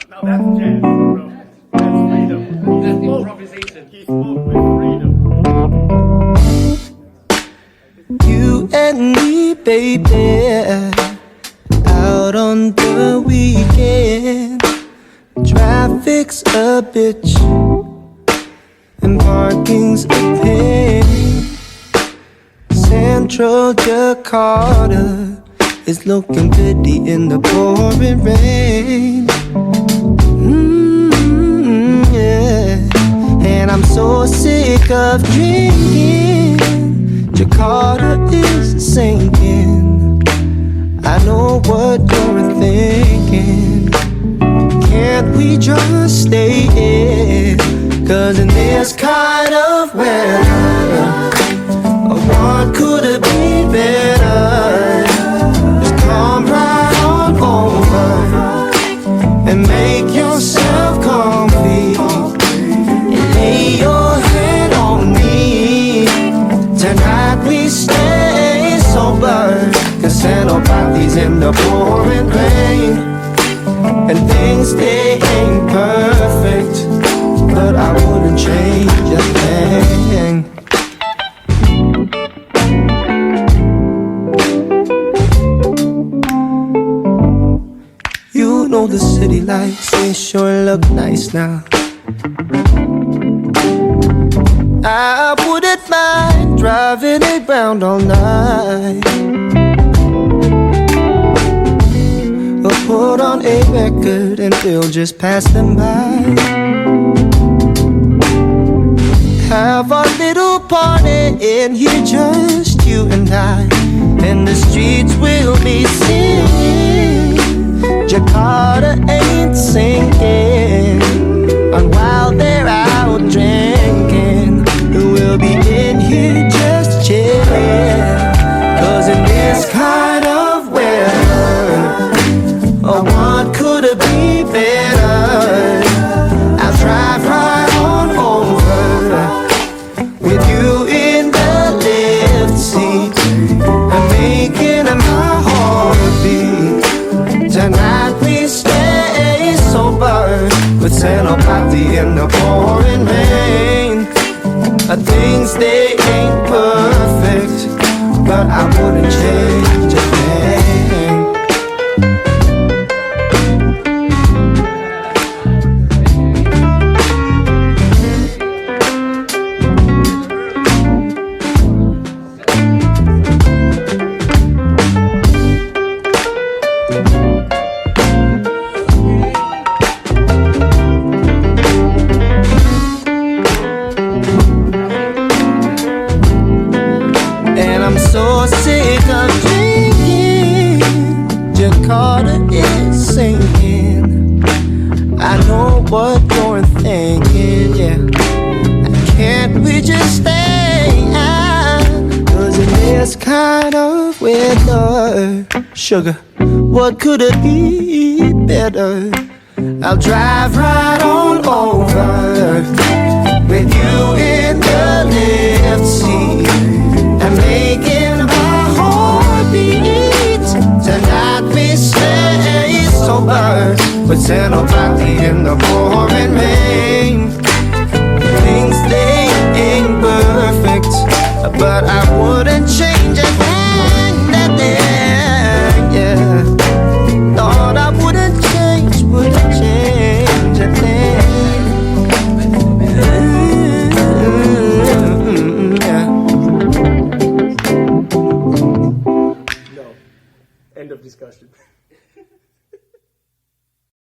Now that's jazz, bro. That's freedom. That's improvisation. He spoke with freedom. You and me, baby, out on the weekend. Traffic's a bitch and parking's a pain. Central Jakarta is looking pretty in the pouring rain. Yeah. And I'm so sick of drinking. Jakarta is sinking. I know what you're thinking. Can't we just stay in? 'Cause in this kind of weather, what could it be better? Just come right on over and make yourself comfy and lay your head on me. Tonight we stay sober, 'cause Senopati's in the pouring rain. And things, they ain't perfect, but I wouldn't change a thing. You know the city lights, they sure look nice now. I wouldn't mind driving around all night, or put on a record and we'll just pass them by. Have a little party in here, just you and I, and the streets will be singing. Jakarta ain't sinking, and while they're out drinking, we'll be in here just chilling. 'Cause in this kind of weather, oh, what could it be better? I'll drive right on over with you in the lift seat. I'm making my heart beat. Tonight we stay sober with Senopati in the pouring rain. Things, they ain't perfect, but I wouldn't change a thing. So sick of drinking. Jakarta is sinking. I know what you're thinking, yeah. Can't we just stay out? 'Cause in this kind of weather, sugar, what could it be better? I'll drive right on over with you in the lift seat and making my heart beat. Tonight we stay sober with Senopati in the pouring rain. Things, they ain't perfect, but I wouldn't change a thing. Yeah, thought I wouldn't change a thing. Yeah. No. End of discussion.